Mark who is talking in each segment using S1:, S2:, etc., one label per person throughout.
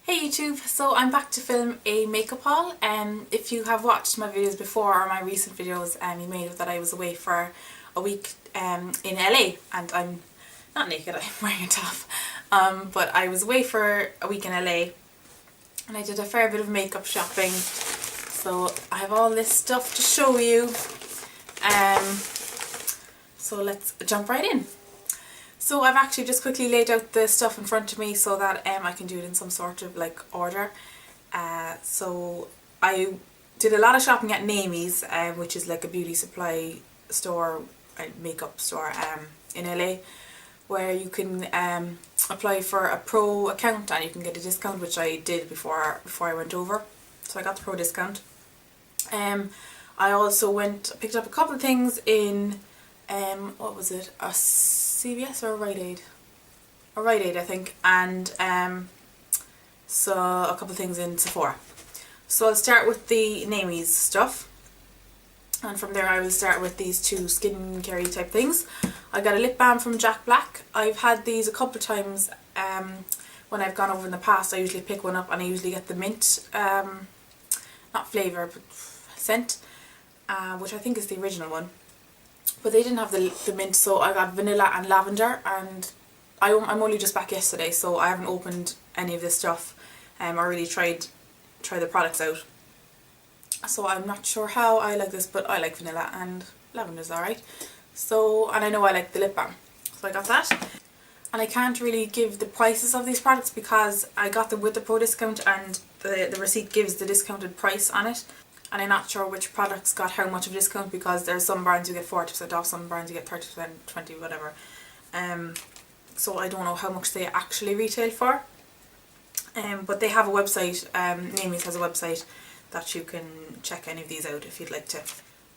S1: Hey YouTube, so I'm back to film a makeup haul. If you have watched my videos before, or my recent videos, you may know that I was away for a week in LA, and I'm not naked, I'm wearing a top. But I was away for a week in LA and I did a fair bit of makeup shopping, so I have all this stuff to show you. So let's jump right in. So I've actually just quickly laid out the stuff in front of me so that I can do it in some sort of like order. So I did a lot of shopping at Naimies, which is like a beauty supply store, makeup store in LA, where you can apply for a pro account and you can get a discount, which I did before I went over. So I got the pro discount. I also picked up a couple of things in what was it? A CVS or a Rite Aid? A Rite Aid, I think, and so a couple of things in Sephora. So I'll start with the Naimies stuff, and from there I will start with these two skincare type things. I got a lip balm from Jack Black. I've had these a couple of times when I've gone over in the past. I usually pick one up and I usually get the mint, not flavour but scent, which I think is the original one. But they didn't have the mint, so I got vanilla and lavender, and I'm only just back yesterday, so I haven't opened any of this stuff or really try the products out. So I'm not sure how I like this, but I like vanilla and lavender's alright. So, and I know I like the lip balm, so I got that. And I can't really give the prices of these products because I got them with the pro discount and the receipt gives the discounted price on it. And I'm not sure which products got how much of a discount, because there's some brands you get 40% off, some brands you get 30%, 20, whatever. So I don't know how much they actually retail for. But they have a website, Naimies has a website that you can check any of these out if you'd like to.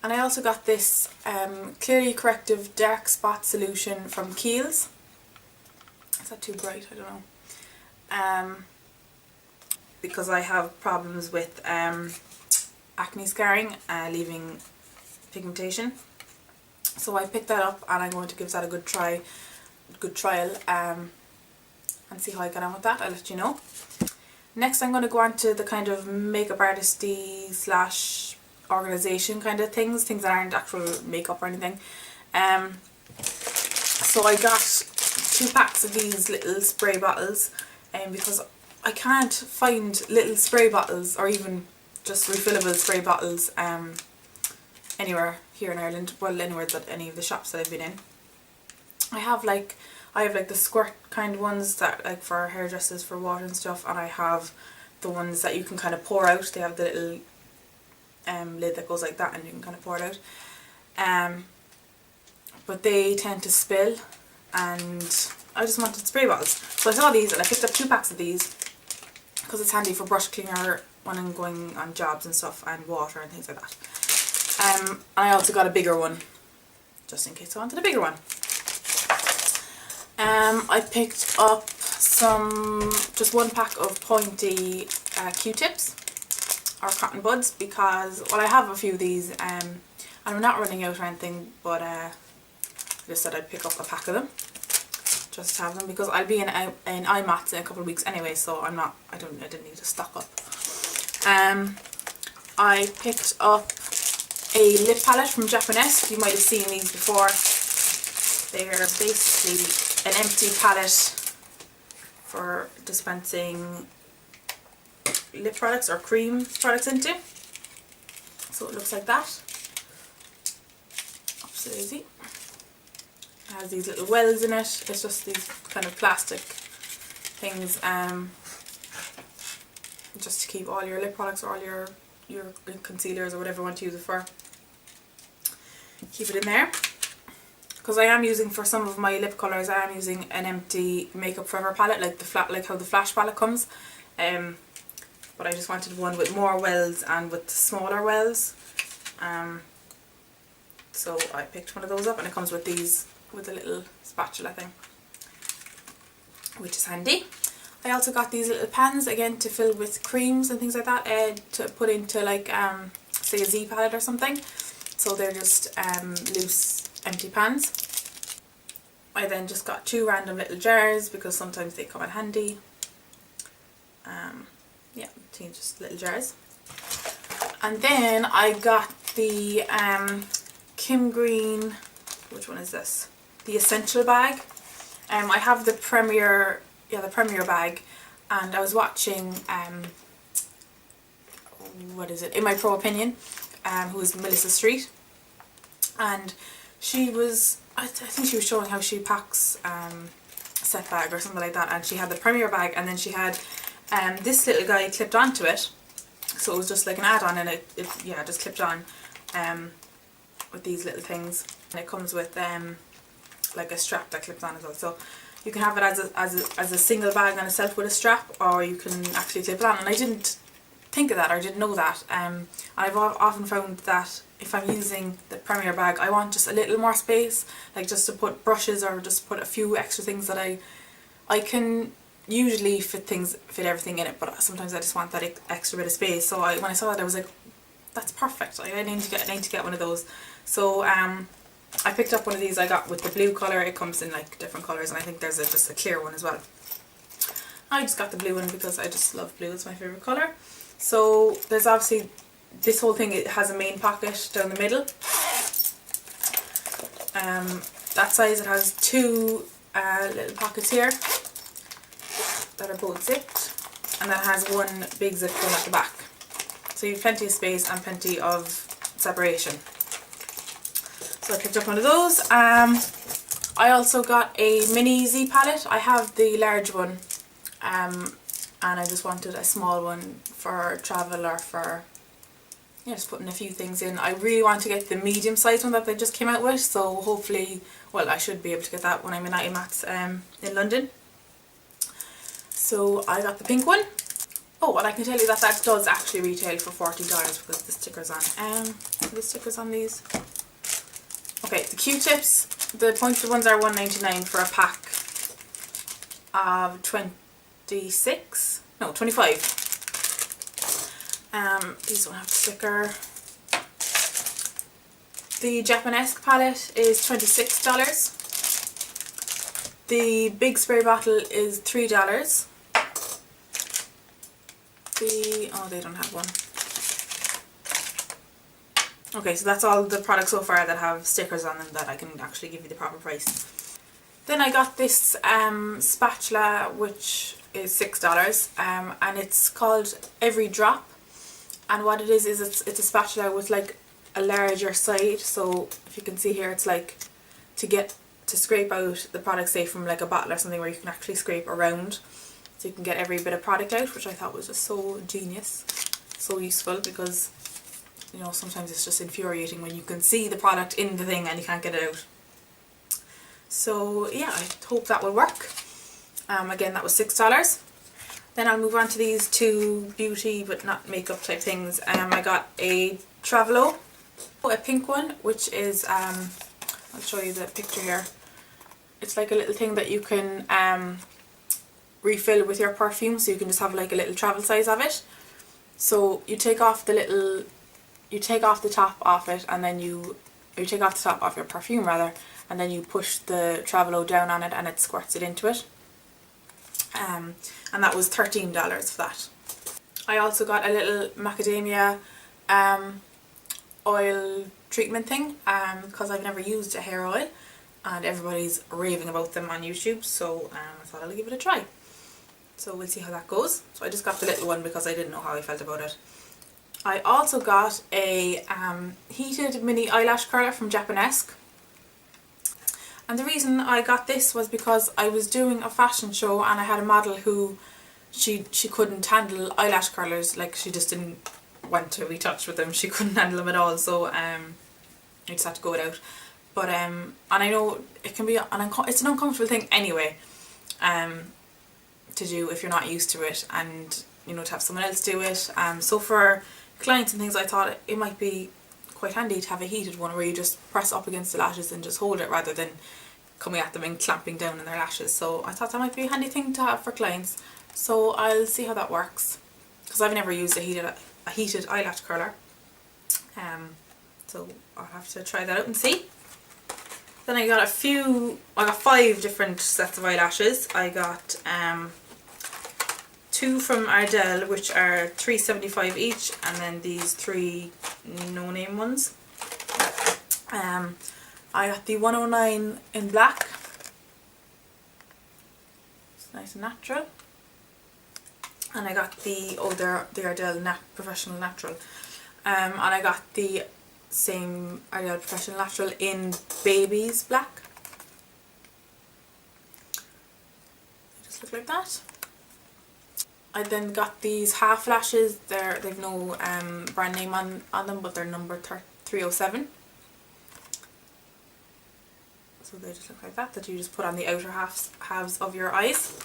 S1: And I also got this Clearly Corrective Dark Spot Solution from Kiehl's. Is that too bright? I don't know. Because I have problems with acne scarring, leaving pigmentation. So I picked that up and I'm going to give that a good trial and see how I get on with that. I'll let you know. Next I'm going to go on to the kind of makeup artisty / organisation kind of things that aren't actual makeup or anything. So I got 2 packs of these little spray bottles because I can't find little spray bottles or even just refillable spray bottles anywhere here in Ireland, well anywhere that any of the shops that I've been in. I have like the squirt kind of ones that like for hairdressers for water and stuff, and I have the ones that you can kind of pour out. They have the little lid that goes like that and you can kind of pour it out. But they tend to spill and I just wanted spray bottles. So I saw these and I picked up 2 packs of these because it's handy for brush cleaner when I'm going on jobs and stuff, and water and things like that. I also got a bigger one just in case I wanted a bigger one. I picked up just 1 pack of pointy Q-tips or cotton buds because, well, I have a few of these and I'm not running out or anything, but I just said I'd pick up a pack of them just to have them because I'll be in IMATS in a couple of weeks anyway, so I didn't need to stock up. I picked up a lip palette from Japonesque. You might have seen these before. They're basically an empty palette for dispensing lip products or cream products into. So it looks like that. Oopsie-daisy. It has these little wells in it. It's just these kind of plastic things just to keep all your lip products or all your concealers or whatever you want to use it for. Keep it in there. Because I am using, for some of my lip colours, I am using an empty Makeup Forever palette, like how the Flash palette comes. But I just wanted one with more wells and with smaller wells. So I picked one of those up, and it comes with these, with a little spatula thing, which is handy. I also got these little pans, again, to fill with creams and things like that, to put into like, say a Z palette or something. So they're just loose, empty pans. I then just got 2 random little jars because sometimes they come in handy. Yeah, just little jars. And then I got the Greene, which one is this? The Essential bag. I have the Premier, the Premier bag, and I was watching, what is it, In My Pro Opinion, who is Melissa Street, and she was, I think she was showing how she packs a set bag or something like that, and she had the Premier bag, and then she had this little guy clipped onto it, so it was just like an add-on, and it just clipped on with these little things, and it comes with like a strap that clips on as well, so you can have it as a single bag on itself with a strap, or you can actually clip it on, and I didn't think of that, or I didn't know that, and I've often found that if I'm using the Premier bag, I want just a little more space, like just to put brushes or just put a few extra things that I can usually fit everything in it, but sometimes I just want that extra bit of space. So when I saw that, I was like, that's perfect. I need to get one of those. So I picked up one of these. I got with the blue colour. It comes in like different colours, and I think there's just a clear one as well. I just got the blue one because I just love blue. It's my favourite colour. So there's obviously this whole thing. It has a main pocket down the middle. That size. It has two little pockets here that are both zipped, and that has one big zip going at the back. So you have plenty of space and plenty of separation. So I picked up one of those. I also got a mini Z palette. I have the large one, and I just wanted a small one for travel or for just putting a few things in. I really want to get the medium sized one that they just came out with, so hopefully, well, I should be able to get that when I'm in Naimies in London. So I got the pink one. Oh, and I can tell you that does actually retail for $40 because the stickers on. The stickers on these. Okay, the Q-tips, the pointed ones are $1.99 for a pack of 25. These don't have the sticker. The Japonesque palette is $26. The big spray bottle is $3. Oh, they don't have one. Okay, so that's all the products so far that have stickers on them that I can actually give you the proper price. Then I got this spatula, which is $6, and it's called Every Drop. And what it is it's a spatula with like a larger side. So if you can see here, it's like to scrape out the product, say from like a bottle or something, where you can actually scrape around. So you can get every bit of product out, which I thought was just so genius, so useful, because sometimes it's just infuriating when you can see the product in the thing and you can't get it out. So yeah, I hope that will work. Again, that was $6. Then I'll move on to these two beauty but not makeup type things. I got a Travalo, a pink one, which is, I'll show you the picture here. It's like a little thing that you can refill with your perfume, so you can just have like a little travel size of it. So you take off the top off it, and then you take off the top off your perfume rather, and then you push the Travalo down on it and it squirts it into it. And that was $13 for that. I also got a little Macadamia oil treatment thing, because I've never used a hair oil and everybody's raving about them on YouTube, so I thought I'll give it a try. So we'll see how that goes. So I just got the little one because I didn't know how I felt about it. I also got a heated mini eyelash curler from Japonesque. And the reason I got this was because I was doing a fashion show and I had a model who she couldn't handle eyelash curlers, like she just didn't want to be touched with them. She couldn't handle them at all, so I just had to go it out. But and I know it can be it's an uncomfortable thing anyway, to do if you're not used to it, and to have someone else do it. So for clients and things, I thought it might be quite handy to have a heated one where you just press up against the lashes and just hold it, rather than coming at them and clamping down on their lashes. So I thought that might be a handy thing to have for clients. So I'll see how that works, because I've never used a heated eyelash curler. So I'll have to try that out and see. Then I got 5 different sets of eyelashes. I got 2 from Ardell, which are $3.75 each, and then these 3 no-name ones. I got the 109 in black. It's nice and natural. And I got the Ardell Professional Natural. And I got the same Ardell Professional Natural in baby's black. They just look like that. I then got these half lashes. They've no brand name on them, but they're number 307. So they just look like that you just put on the outer halves of your eyes.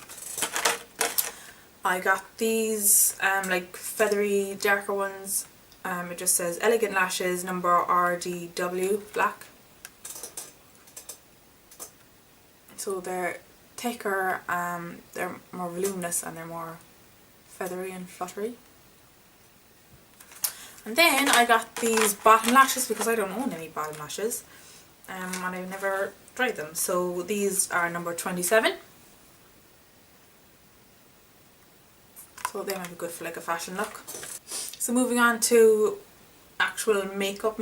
S1: I got these like feathery darker ones. It just says Elegant Lashes number RDW black. So they're thicker, they're more voluminous, and they're more feathery and fluttery. And then I got these bottom lashes because I don't own any bottom lashes, and I've never tried them. So these are number 27. So they might be good for like a fashion look. So moving on to actual makeup.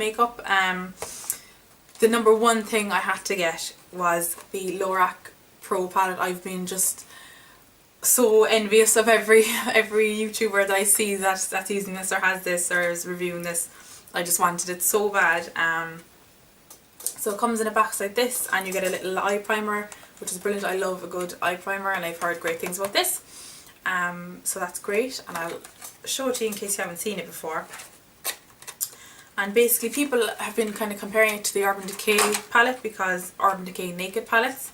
S1: The number one thing I had to get was the Lorac Pro palette. I've been just so envious of every YouTuber that I see that's using this or has this or is reviewing this. I just wanted it so bad. So it comes in a box like this, and you get a little eye primer, which is brilliant. I love a good eye primer, and I've heard great things about this. So that's great, and I'll show it to you in case you haven't seen it before. And basically people have been kind of comparing it to the Urban Decay palette, because Urban Decay Naked palettes,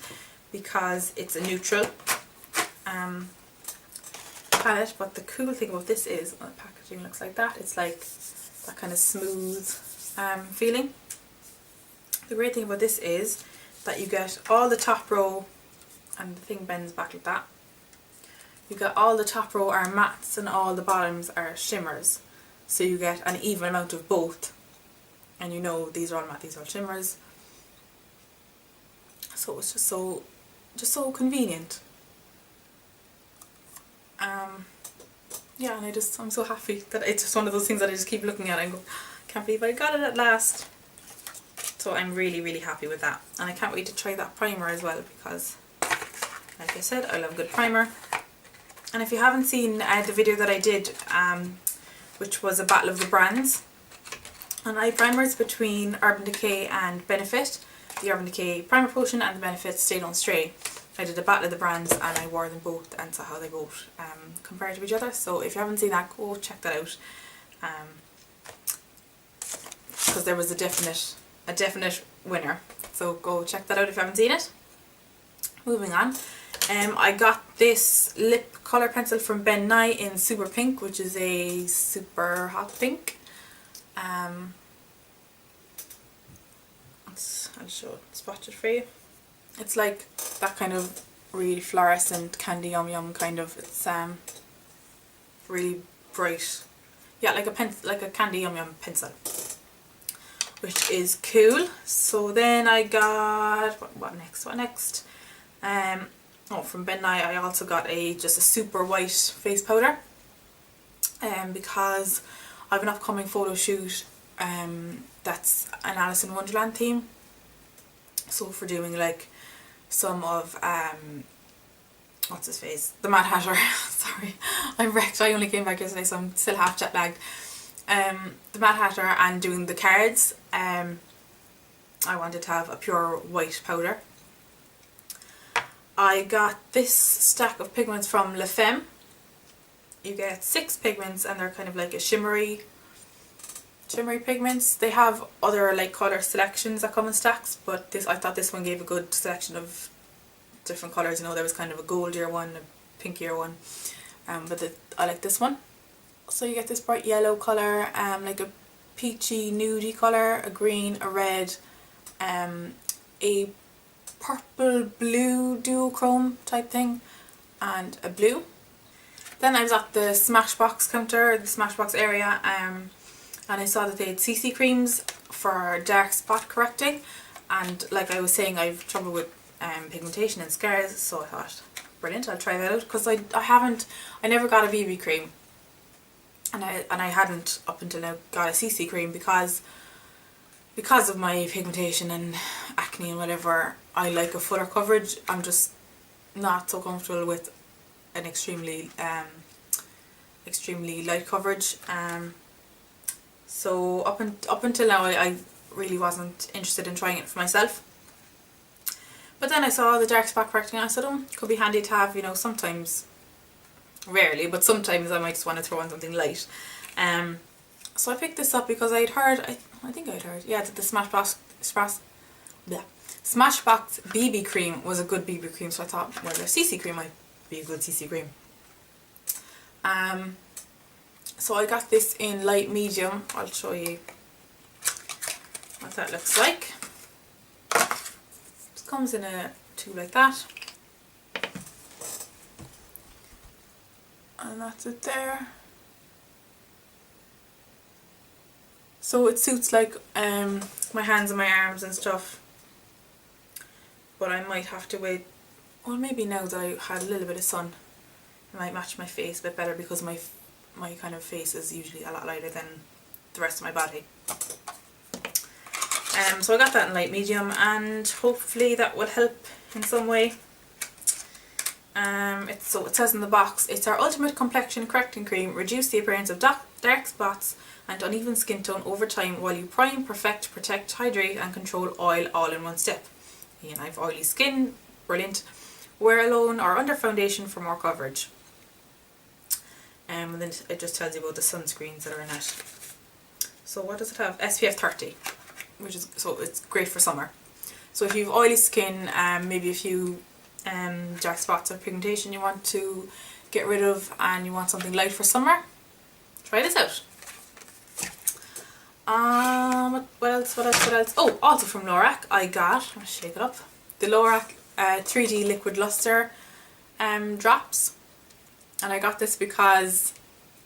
S1: because it's a neutral palette. But the cool thing about this is, the packaging looks like that. It's like that kind of smooth feeling. The great thing about this is that you get all the top row, and the thing bends back like that. You get all the top row are mattes and all the bottoms are shimmers. So you get an even amount of both. And you know these are all matte, these are all shimmers. So it's just so convenient. Yeah, and I'm so happy that it's just one of those things that I just keep looking at and go, can't believe I got it at last. So I'm really, really happy with that. And I can't wait to try that primer as well, because like I said, I love a good primer. And if you haven't seen the video that I did, which was a battle of the brands on eye primers between Urban Decay and Benefit, the Urban Decay Primer Potion and the Benefit Stay Don't Stray. I did a battle of the brands, and I wore them both and saw how they both compared to each other. So if you haven't seen that, go check that out, because there was a definite winner. So go check that out if you haven't seen it. Moving on. I got this lip colour pencil from Ben Nye in Super Pink, which is a super hot pink. I'll swatch it for you. It's like that kind of really fluorescent candy yum kind of. It's really bright. Yeah, like a pencil, like a candy yum pencil, which is cool. So then I got what next? Oh, from Ben Nye I also got just a super white face powder, because I have an upcoming photo shoot that's an Alice in Wonderland theme. So for doing like some of what's his face, the Mad Hatter. Sorry, I'm wrecked. I only came back yesterday, so I'm still half jet lagged. The Mad Hatter, and doing the cards, I wanted to have a pure white powder. I got this stack of pigments from La Femme. You get 6 pigments, and they're kind of like a shimmery pigments. They have other like colour selections that come in stacks, but I thought this one gave a good selection of different colours. You know, there was kind of a goldier one, a pinkier one, but I like this one. So you get this bright yellow colour, like a peachy nudie colour, a green, a red, a purple blue duochrome type thing, and a blue. Then I was at the Smashbox counter, the Smashbox area, and I saw that they had CC creams for dark spot correcting, and like I was saying, I have trouble with pigmentation and scars, so I thought brilliant, I'll try that out, because I never got a BB cream, and I hadn't up until now got a CC cream because of my pigmentation and acne and whatever. I like a fuller coverage. I'm just not so comfortable with an extremely light coverage. So up until now I really wasn't interested in trying it for myself. But then I saw the dark spot correcting and I said, oh, could be handy to have, you know, sometimes, rarely, but sometimes I might just want to throw on something light. So I picked this up because I'd heard, I think I'd heard, yeah, that the Smashbox BB cream was a good BB cream, so I thought, well, their CC cream might be a good CC cream. So I got this in light medium. I'll show you what that looks like. It comes in a tube like that. And that's it there. So it suits like my hands and my arms and stuff. But I might have to wait, well, maybe now that I had a little bit of sun, it might match my face a bit better, because my kind of face is usually a lot lighter than the rest of my body. So I got that in light medium, and hopefully that will help in some way. So it says in the box, it's our ultimate complexion correcting cream. Reduce the appearance of dark spots and uneven skin tone over time while you prime, perfect, protect, hydrate and control oil all in one step. And I have oily skin, brilliant. Wear alone or under foundation for more coverage. And then it just tells you about the sunscreens that are in it. So what does it have? SPF 30, so it's great for summer. So if you have oily skin, maybe a few dark spots or pigmentation you want to get rid of, and you want something light for summer, try this out. What else? Oh, also from Lorac I got, I'll shake it up, the Lorac 3D Liquid Luster drops. And I got this because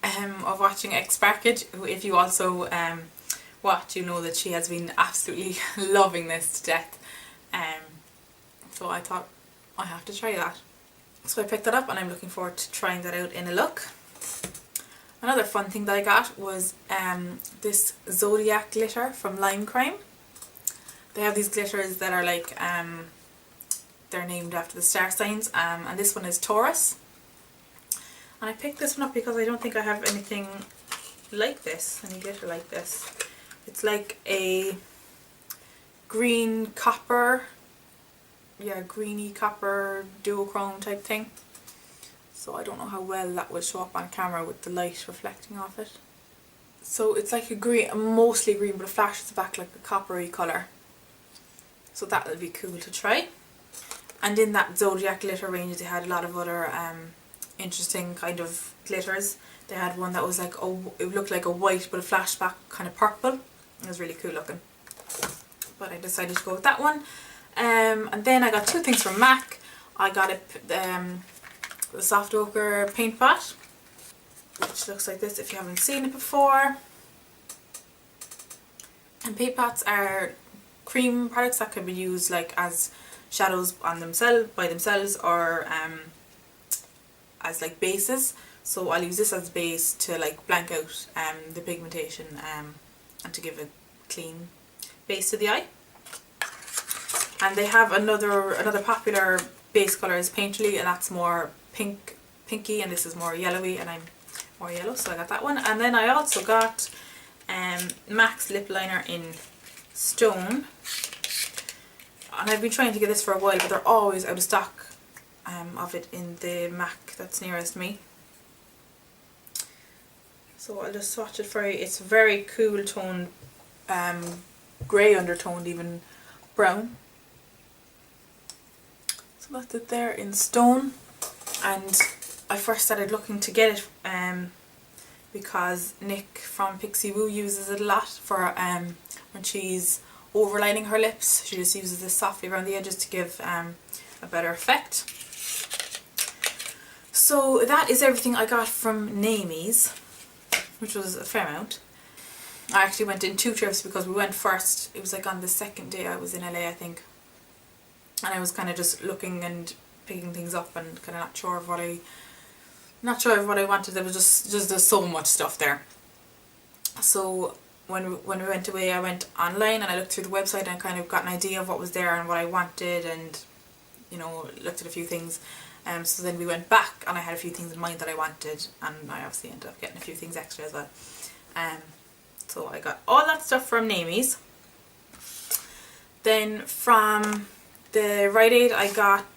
S1: of watching X-Sparkage, who, if you also watch, you know that she has been absolutely loving this to death. So I thought, I have to try that. So I picked that up and I'm looking forward to trying that out in a look. Another fun thing that I got was this Zodiac glitter from Lime Crime. They have these glitters that are like, they're named after the star signs, and this one is Taurus. And I picked this one up because I don't think I have anything like this, any glitter like this. It's like a green copper, yeah, greeny copper duochrome type thing. So I don't know how well that will show up on camera with the light reflecting off it. So it's like a green, mostly green, but it flashes back like a coppery colour. So that will be cool to try. And in that Zodiac glitter range they had a lot of other interesting kind of glitters. They had one that was like, oh, it looked like a white but it flashed back kind of purple. It was really cool looking. But I decided to go with that one. And then I got two things from MAC. I got the Soft Ochre paint pot, which looks like this if you haven't seen it before. And paint pots are cream products that can be used like as shadows on themselves, by themselves, or as like bases. So I'll use this as base to like blank out the pigmentation and to give a clean base to the eye. And they have another popular base colour is Painterly, and that's more pinky, and this is more yellowy, and I'm more yellow, so I got that one. And then I also got MAC's lip liner in Stone, and I've been trying to get this for a while, but they're always out of stock of it in the MAC that's nearest me. So I'll just swatch it for you. It's very cool toned, grey undertoned, even brown. So that's it there in Stone. And I first started looking to get it because Nick from Pixie Woo uses it a lot for when she's overlining her lips. She just uses this softly around the edges to give a better effect. So that is everything I got from Naimies, which was a fair amount. I actually went in 2 trips because we went first, it was like on the second day I was in LA, I think. And I was kind of just looking and picking things up and kind of not sure of what I wanted. There was just there's so much stuff there. So when we went away, I went online and I looked through the website and kind of got an idea of what was there and what I wanted, and you know, looked at a few things. So then we went back and I had a few things in mind that I wanted, and I obviously ended up getting a few things extra as well. So I got all that stuff from Naimies. Then from the Rite Aid I got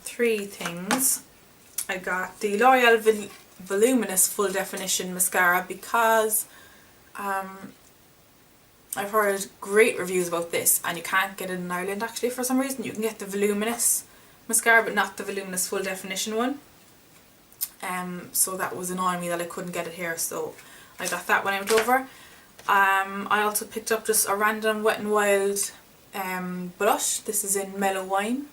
S1: 3 things. I got the L'Oreal Voluminous Full Definition Mascara because I've heard great reviews about this, and you can't get it in Ireland actually for some reason. You can get the Voluminous mascara but not the Voluminous Full Definition one. So that was annoying me that I couldn't get it here, so I got that when I went over. I also picked up just a random Wet n Wild blush. This is in Mellow Wine.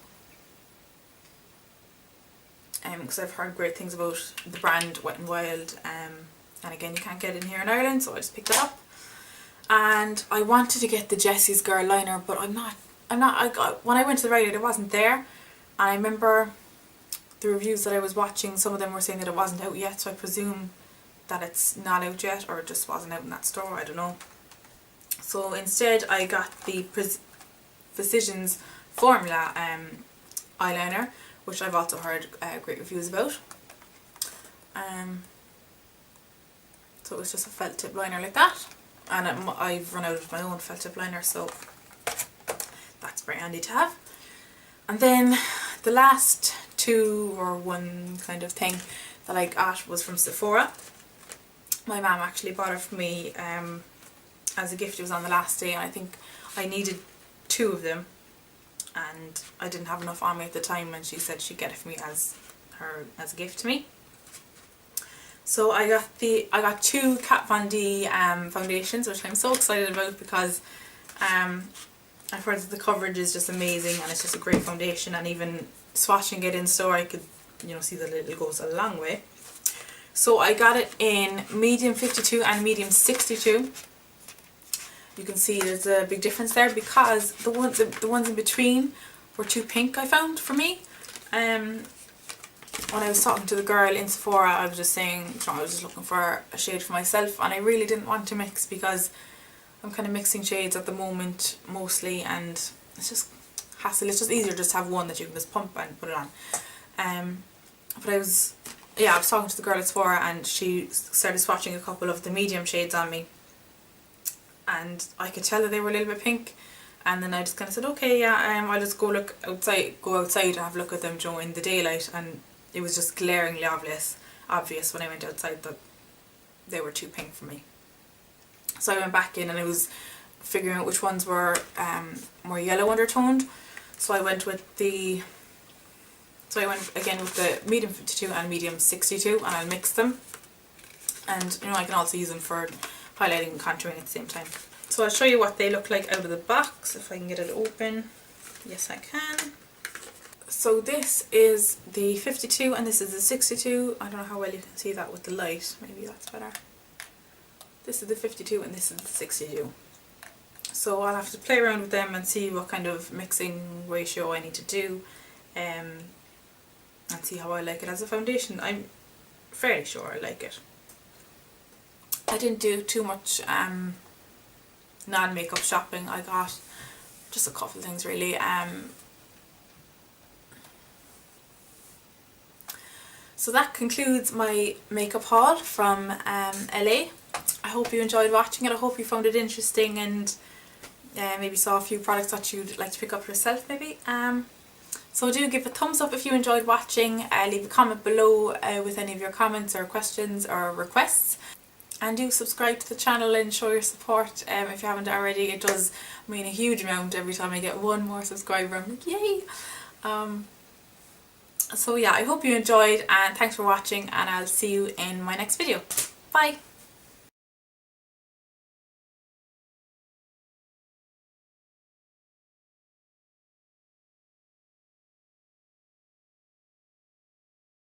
S1: Because I've heard great things about the brand Wet n Wild, and again you can't get it in here in Ireland, so I just picked it up. And I wanted to get the Jessie's Girl liner, but when I went to the Rite Aid it wasn't there, and I remember the reviews that I was watching, some of them were saying that it wasn't out yet, so I presume that it's not out yet, or it just wasn't out in that store, I don't know. So instead I got the Precision's Formula eyeliner, which I've also heard great reviews about. So it was just a felt tip liner like that, and I've run out of my own felt tip liner, so that's very handy to have. And then the last 2 or 1 kind of thing that I got was from Sephora. My mum actually bought it for me as a gift. It was on the last day, and I think I needed 2 of them, and I didn't have enough on me at the time, and she said she'd get it for me as a gift to me. So I got 2 Kat Von D foundations, which I'm so excited about because I've heard that the coverage is just amazing and it's just a great foundation, and even swatching it in store I could, you know, see that it goes a long way. So I got it in medium 52 and medium 62. You can see there's a big difference there because the ones in between were too pink, I found, for me. When I was talking to the girl in Sephora, I was just saying, you know, I was just looking for a shade for myself, and I really didn't want to mix because I'm kind of mixing shades at the moment mostly, and it's just hassle. It's just easier just to have one that you can just pump and put it on. But I was talking to the girl at Sephora, and she started swatching a couple of the medium shades on me, and I could tell that they were a little bit pink, and then I just kind of said, okay, yeah, I'll just go outside and have a look at them, Joe, in the daylight, and it was just glaringly obvious when I went outside that they were too pink for me. So I went back in and I was figuring out which ones were more yellow undertoned. So I went again with the medium 52 and medium 62, and I'll mix them. And you know, I can also use them for highlighting and contouring at the same time. So I'll show you what they look like out of the box, if I can get it open. Yes, I can. So this is the 52 and this is the 62. I don't know how well you can see that with the light. Maybe that's better. This is the 52 and this is the 62. So I'll have to play around with them and see what kind of mixing ratio I need to do, and see how I like it as a foundation. I'm fairly sure I like it. I didn't do too much non-makeup shopping. I got just a couple of things really. So that concludes my makeup haul from LA. I hope you enjoyed watching it. I hope you found it interesting and maybe saw a few products that you'd like to pick up yourself maybe. So do give a thumbs up if you enjoyed watching. Leave a comment below with any of your comments or questions or requests. And do subscribe to the channel and show your support if you haven't already. It does mean a huge amount every time I get one more subscriber. I'm like, yay! So yeah, I hope you enjoyed, and thanks for watching, and I'll see you in my next video. Bye!